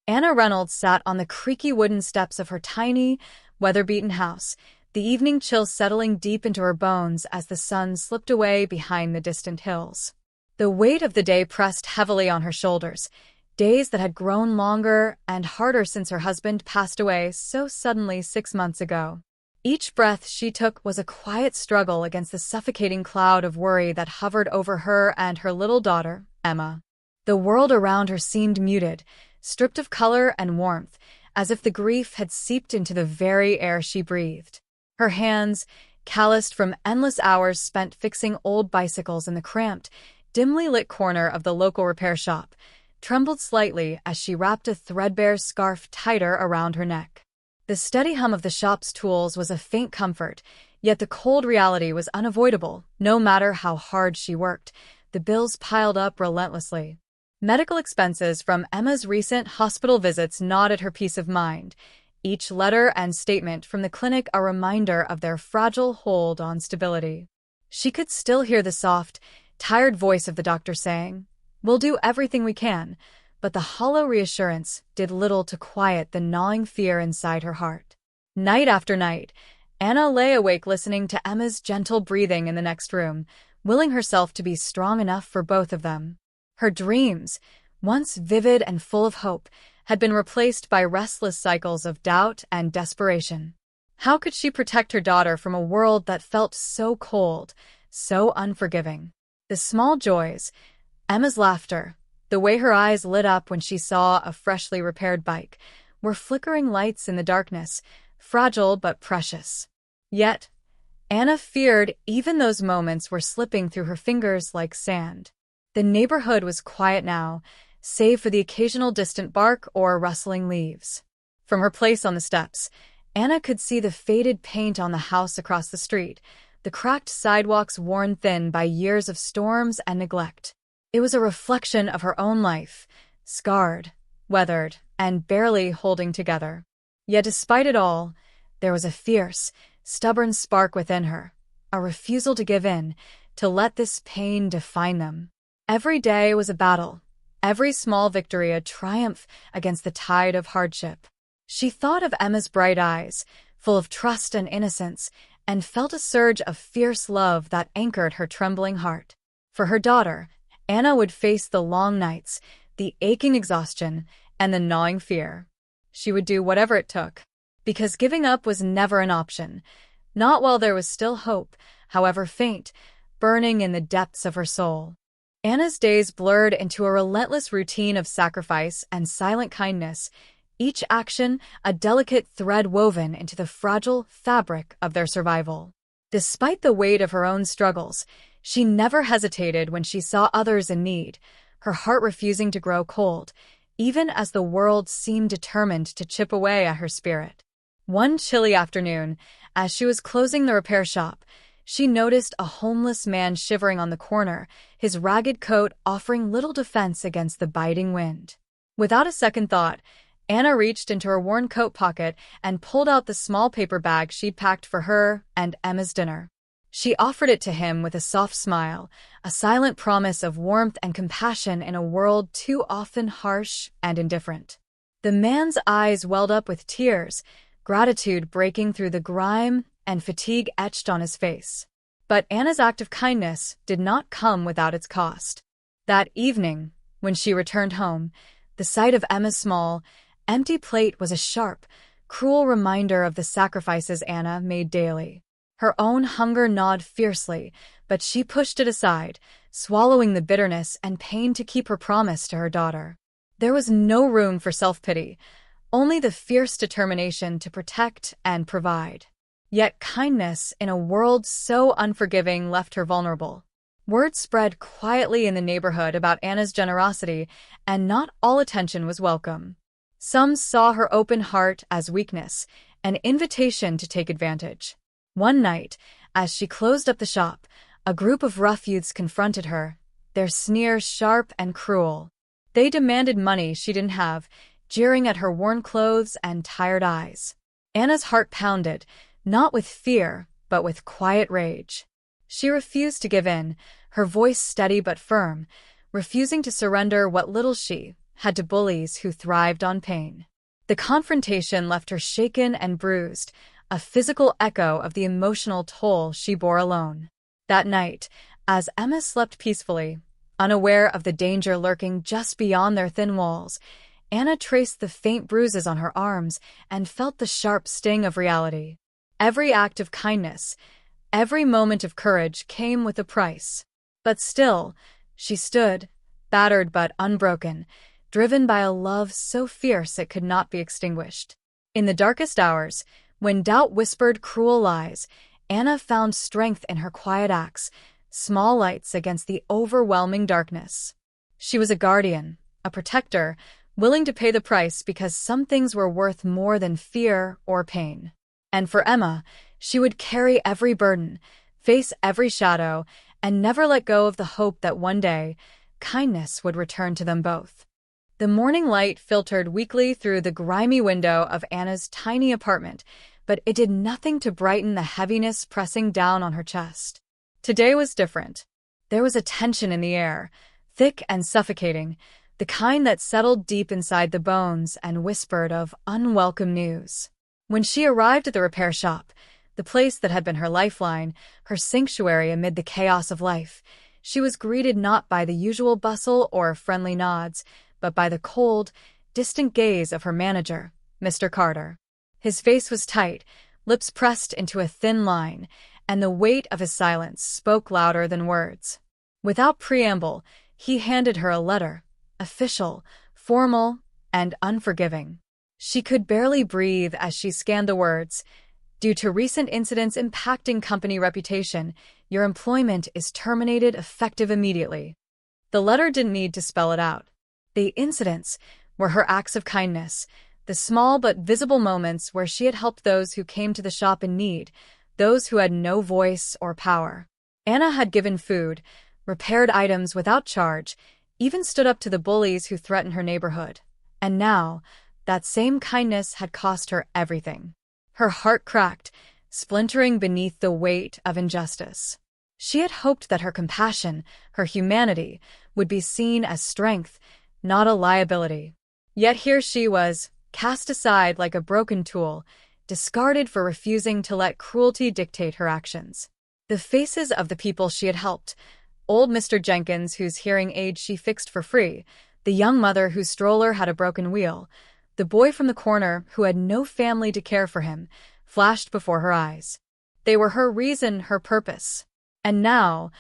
Anna Reynolds sat on the creaky wooden steps of her tiny, weather-beaten house, the evening chill settling deep into her bones as the sun slipped away behind the distant hills. The weight of the day pressed heavily on her shoulders, days that had grown longer and harder since her husband passed away so suddenly 6 months ago. Each breath she took was a quiet struggle against the suffocating cloud of worry that hovered over her and her little daughter, Emma. The world around her seemed muted, stripped of color and warmth, as if the grief had seeped into the very air she breathed. Her hands, calloused from endless hours spent fixing old bicycles in the cramped, dimly lit corner of the local repair shop, trembled slightly as she wrapped a threadbare scarf tighter around her neck. The steady hum of the shop's tools was a faint comfort, yet the cold reality was unavoidable. No matter how hard she worked, the bills piled up relentlessly. Medical expenses from Emma's recent hospital visits gnawed at her peace of mind, each letter and statement from the clinic a reminder of their fragile hold on stability. She could still hear the soft, tired voice of the doctor saying, "We'll do everything we can," but the hollow reassurance did little to quiet the gnawing fear inside her heart. Night after night, Anna lay awake listening to Emma's gentle breathing in the next room, willing herself to be strong enough for both of them. Her dreams, once vivid and full of hope, had been replaced by restless cycles of doubt and desperation. How could she protect her daughter from a world that felt so cold, so unforgiving? The small joys, Emma's laughter, the way her eyes lit up when she saw a freshly repaired bike, were flickering lights in the darkness, fragile but precious. Yet, Anna feared even those moments were slipping through her fingers like sand. The neighborhood was quiet now, save for the occasional distant bark or rustling leaves. From her place on the steps, Anna could see the faded paint on the house across the street, the cracked sidewalks worn thin by years of storms and neglect. It was a reflection of her own life, scarred, weathered, and barely holding together. Yet despite it all, there was a fierce, stubborn spark within her, a refusal to give in, to let this pain define them. Every day was a battle, every small victory a triumph against the tide of hardship. She thought of Emma's bright eyes, full of trust and innocence, and felt a surge of fierce love that anchored her trembling heart. For her daughter, Anna would face the long nights, the aching exhaustion, and the gnawing fear. She would do whatever it took, because giving up was never an option, not while there was still hope, however faint, burning in the depths of her soul. Anna's days blurred into a relentless routine of sacrifice and silent kindness, each action a delicate thread woven into the fragile fabric of their survival. Despite the weight of her own struggles, she never hesitated when she saw others in need, her heart refusing to grow cold, even as the world seemed determined to chip away at her spirit. One chilly afternoon, as she was closing the repair shop, she noticed a homeless man shivering on the corner, his ragged coat offering little defense against the biting wind. Without a second thought, Anna reached into her worn coat pocket and pulled out the small paper bag she'd packed for her and Emma's dinner. She offered it to him with a soft smile, a silent promise of warmth and compassion in a world too often harsh and indifferent. The man's eyes welled up with tears, gratitude breaking through the grime and fatigue etched on his face. But Anna's act of kindness did not come without its cost. That evening, when she returned home, the sight of Emma's small, empty plate was a sharp, cruel reminder of the sacrifices Anna made daily. Her own hunger gnawed fiercely, but she pushed it aside, swallowing the bitterness and pain to keep her promise to her daughter. There was no room for self-pity, only the fierce determination to protect and provide. Yet kindness in a world so unforgiving left her vulnerable. Word spread quietly in the neighborhood about Anna's generosity, and not all attention was welcome. Some saw her open heart as weakness, an invitation to take advantage. One night, as she closed up the shop, a group of rough youths confronted her, their sneers sharp and cruel. They demanded money she didn't have, jeering at her worn clothes and tired eyes. Anna's heart pounded, not with fear, but with quiet rage. She refused to give in, her voice steady but firm, refusing to surrender what little she, had to bullies who thrived on pain. The confrontation left her shaken and bruised, a physical echo of the emotional toll she bore alone. That night, as Emma slept peacefully, unaware of the danger lurking just beyond their thin walls, Anna traced the faint bruises on her arms and felt the sharp sting of reality. Every act of kindness, every moment of courage came with a price. But still, she stood, battered but unbroken, driven by a love so fierce it could not be extinguished. In the darkest hours, when doubt whispered cruel lies, Anna found strength in her quiet acts, small lights against the overwhelming darkness. She was a guardian, a protector, willing to pay the price because some things were worth more than fear or pain. And for Emma, she would carry every burden, face every shadow, and never let go of the hope that one day, kindness would return to them both. The morning light filtered weakly through the grimy window of Anna's tiny apartment, but it did nothing to brighten the heaviness pressing down on her chest. Today was different. There was a tension in the air, thick and suffocating, the kind that settled deep inside the bones and whispered of unwelcome news. When she arrived at the repair shop, the place that had been her lifeline, her sanctuary amid the chaos of life, she was greeted not by the usual bustle or friendly nods, but by the cold, distant gaze of her manager, Mr. Carter. His face was tight, lips pressed into a thin line, and the weight of his silence spoke louder than words. Without preamble, he handed her a letter, official, formal, and unforgiving. She could barely breathe as she scanned the words. Due to recent incidents impacting company reputation, your employment is terminated effective immediately. The letter didn't need to spell it out. The incidents were her acts of kindness, the small but visible moments where she had helped those who came to the shop in need, those who had no voice or power. Anna had given food, repaired items without charge, even stood up to the bullies who threatened her neighborhood. And now, that same kindness had cost her everything. Her heart cracked, splintering beneath the weight of injustice. She had hoped that her compassion, her humanity, would be seen as strength, not a liability. Yet here she was, cast aside like a broken tool, discarded for refusing to let cruelty dictate her actions. The faces of the people she had helped, old Mr. Jenkins, whose hearing aid she fixed for free, the young mother whose stroller had a broken wheel, the boy from the corner who had no family to care for him, flashed before her eyes. They were her reason, her purpose. And now,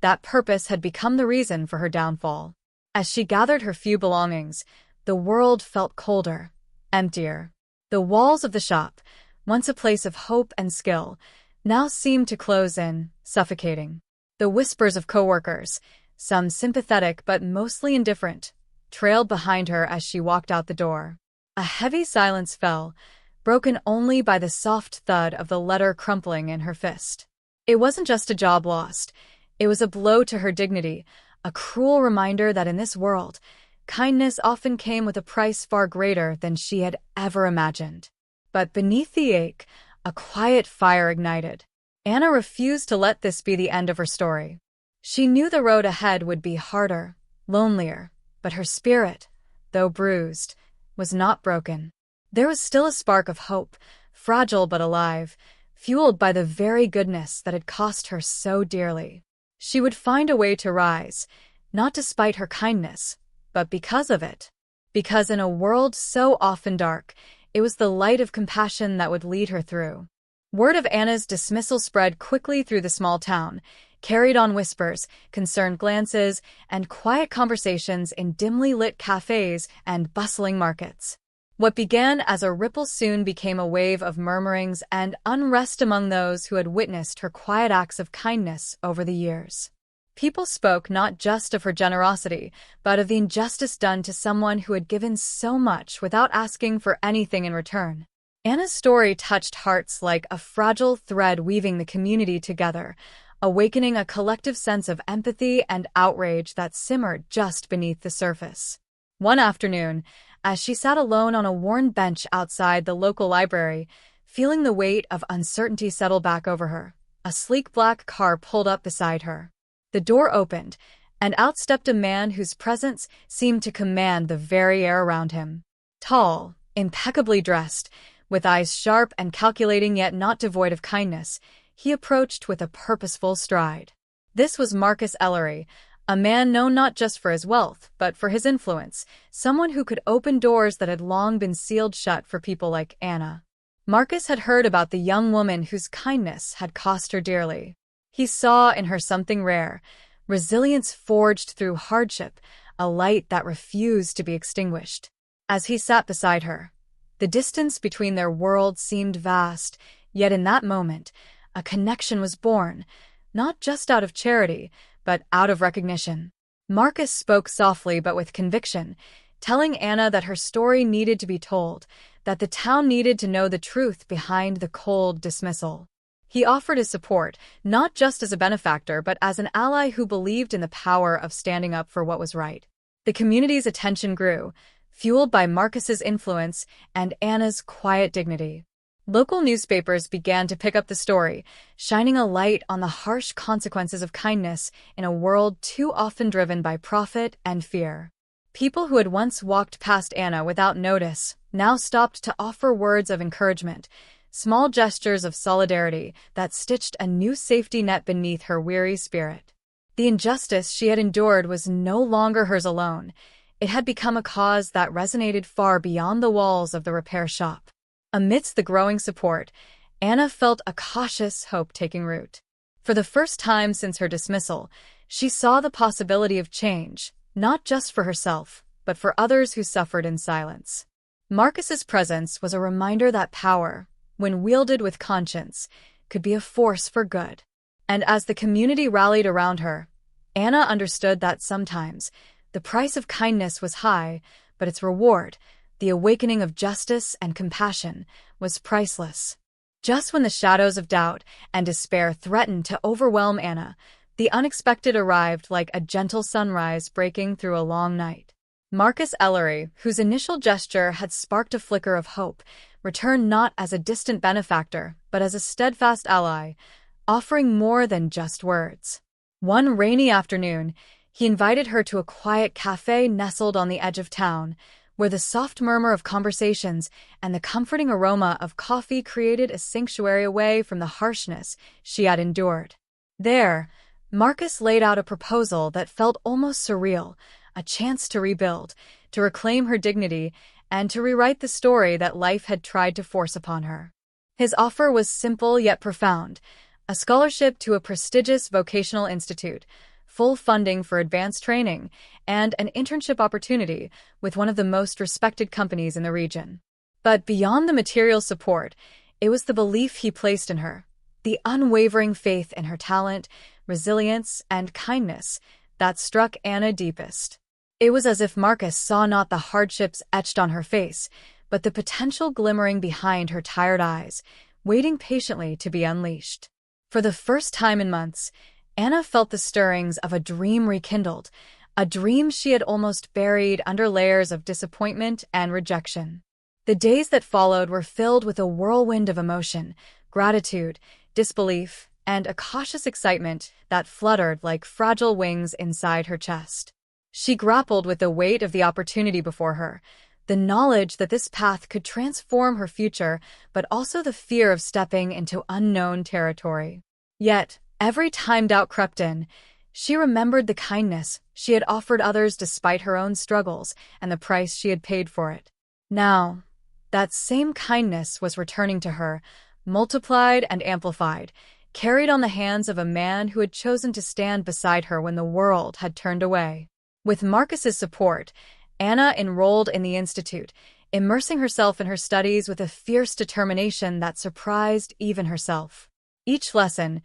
that purpose had become the reason for her downfall. As she gathered her few belongings, the world felt colder, emptier. The walls of the shop, once a place of hope and skill, now seemed to close in, suffocating. The whispers of coworkers, some sympathetic but mostly indifferent, trailed behind her as she walked out the door. A heavy silence fell, broken only by the soft thud of the letter crumpling in her fist. It wasn't just a job lost. It was a blow to her dignity, a cruel reminder that in this world, kindness often came with a price far greater than she had ever imagined. But beneath the ache, a quiet fire ignited. Anna refused to let this be the end of her story. She knew the road ahead would be harder, lonelier, but her spirit, though bruised, was not broken. There was still a spark of hope, fragile but alive, fueled by the very goodness that had cost her so dearly. She would find a way to rise, not despite her kindness, but because of it. Because in a world so often dark, it was the light of compassion that would lead her through. Word of Anna's dismissal spread quickly through the small town, carried on whispers, concerned glances, and quiet conversations in dimly lit cafes and bustling markets. What began as a ripple soon became a wave of murmurings and unrest among those who had witnessed her quiet acts of kindness over the years. People spoke not just of her generosity, but of the injustice done to someone who had given so much without asking for anything in return. Anna's story touched hearts like a fragile thread weaving the community together, awakening a collective sense of empathy and outrage that simmered just beneath the surface. One afternoon, as she sat alone on a worn bench outside the local library, feeling the weight of uncertainty settle back over her, a sleek black car pulled up beside her. The door opened, and out stepped a man whose presence seemed to command the very air around him. Tall, impeccably dressed, with eyes sharp and calculating yet not devoid of kindness, he approached with a purposeful stride. This was Marcus Ellery, a man known not just for his wealth, but for his influence, someone who could open doors that had long been sealed shut for people like Anna. Marcus had heard about the young woman whose kindness had cost her dearly. He saw in her something rare, resilience forged through hardship, a light that refused to be extinguished. As he sat beside her, the distance between their worlds seemed vast, yet in that moment, a connection was born, not just out of charity, but out of recognition. Marcus spoke softly but with conviction, telling Anna that her story needed to be told, that the town needed to know the truth behind the cold dismissal. He offered his support, not just as a benefactor, but as an ally who believed in the power of standing up for what was right. The community's attention grew, fueled by Marcus's influence and Anna's quiet dignity. Local newspapers began to pick up the story, shining a light on the harsh consequences of kindness in a world too often driven by profit and fear. People who had once walked past Anna without notice now stopped to offer words of encouragement, small gestures of solidarity that stitched a new safety net beneath her weary spirit. The injustice she had endured was no longer hers alone. It had become a cause that resonated far beyond the walls of the repair shop. Amidst the growing support, Anna felt a cautious hope taking root. For the first time since her dismissal, she saw the possibility of change, not just for herself, but for others who suffered in silence. Marcus's presence was a reminder that power, when wielded with conscience, could be a force for good. And as the community rallied around her, Anna understood that sometimes the price of kindness was high, but its reward, the awakening of justice and compassion, was priceless. Just when the shadows of doubt and despair threatened to overwhelm Anna, the unexpected arrived like a gentle sunrise breaking through a long night. Marcus Ellery, whose initial gesture had sparked a flicker of hope, returned not as a distant benefactor, but as a steadfast ally, offering more than just words. One rainy afternoon, he invited her to a quiet cafe nestled on the edge of town, where the soft murmur of conversations and the comforting aroma of coffee created a sanctuary away from the harshness she had endured. There, Marcus laid out a proposal that felt almost surreal, a chance to rebuild, to reclaim her dignity, and to rewrite the story that life had tried to force upon her. His offer was simple yet profound: a scholarship to a prestigious vocational institute, full funding for advanced training, and an internship opportunity with one of the most respected companies in the region. But beyond the material support, it was the belief he placed in her, the unwavering faith in her talent, resilience, and kindness that struck Anna deepest. It was as if Marcus saw not the hardships etched on her face, but the potential glimmering behind her tired eyes, waiting patiently to be unleashed. For the first time in months, Anna felt the stirrings of a dream rekindled, a dream she had almost buried under layers of disappointment and rejection. The days that followed were filled with a whirlwind of emotion, gratitude, disbelief, and a cautious excitement that fluttered like fragile wings inside her chest. She grappled with the weight of the opportunity before her, the knowledge that this path could transform her future, but also the fear of stepping into unknown territory. Yet, every time doubt crept in, she remembered the kindness she had offered others despite her own struggles and the price she had paid for it. Now, that same kindness was returning to her, multiplied and amplified, carried on the hands of a man who had chosen to stand beside her when the world had turned away. With Marcus's support, Anna enrolled in the institute, immersing herself in her studies with a fierce determination that surprised even herself. Each lesson,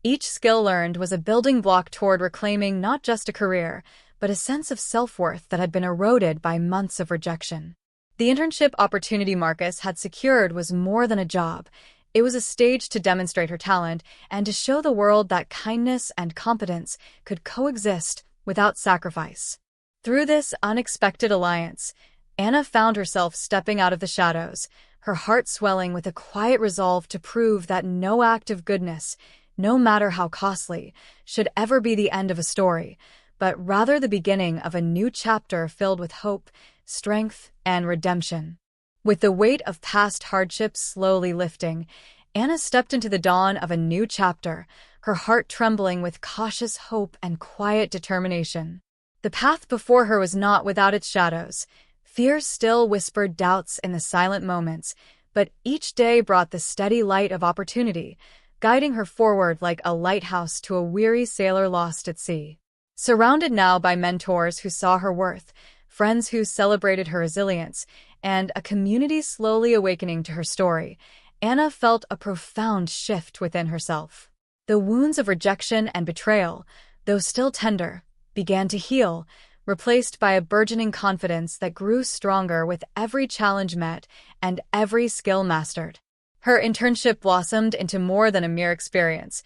each skill learned was a building block toward reclaiming not just a career, but a sense of self-worth that had been eroded by months of rejection. The internship opportunity Marcus had secured was more than a job. It was a stage to demonstrate her talent and to show the world that kindness and competence could coexist without sacrifice. Through this unexpected alliance, Anna found herself stepping out of the shadows, her heart swelling with a quiet resolve to prove that no act of goodness, no matter how costly, should ever be the end of a story, but rather the beginning of a new chapter filled with hope, strength, and redemption. With the weight of past hardships slowly lifting, Anna stepped into the dawn of a new chapter, her heart trembling with cautious hope and quiet determination. The path before her was not without its shadows. Fear still whispered doubts in the silent moments, but each day brought the steady light of opportunity, guiding her forward like a lighthouse to a weary sailor lost at sea. Surrounded now by mentors who saw her worth, friends who celebrated her resilience, and a community slowly awakening to her story, Anna felt a profound shift within herself. The wounds of rejection and betrayal, though still tender, began to heal, replaced by a burgeoning confidence that grew stronger with every challenge met and every skill mastered. Her internship blossomed into more than a mere experience.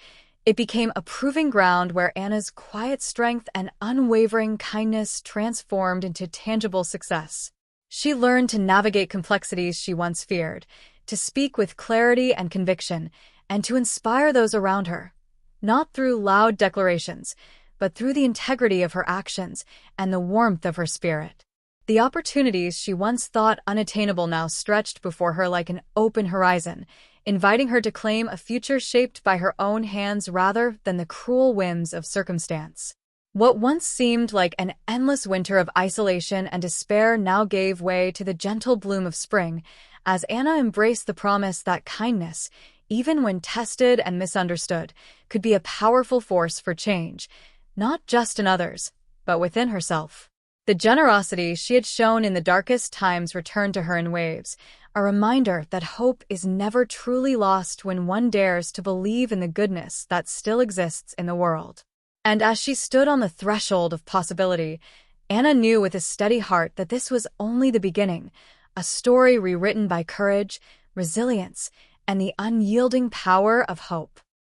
It became a proving ground where Anna's quiet strength and unwavering kindness transformed into tangible success. She learned to navigate complexities she once feared, to speak with clarity and conviction, and to inspire those around her, not through loud declarations, but through the integrity of her actions and the warmth of her spirit. The opportunities she once thought unattainable now stretched before her like an open horizon, inviting her to claim a future shaped by her own hands rather than the cruel whims of circumstance. What once seemed like an endless winter of isolation and despair now gave way to the gentle bloom of spring, as Anna embraced the promise that kindness, even when tested and misunderstood, could be a powerful force for change, not just in others, but within herself. The generosity she had shown in the darkest times returned to her in waves, a reminder that hope is never truly lost when one dares to believe in the goodness that still exists in the world. And as she stood on the threshold of possibility, Anna knew with a steady heart that this was only the beginning, a story rewritten by courage, resilience, and the unyielding power of hope.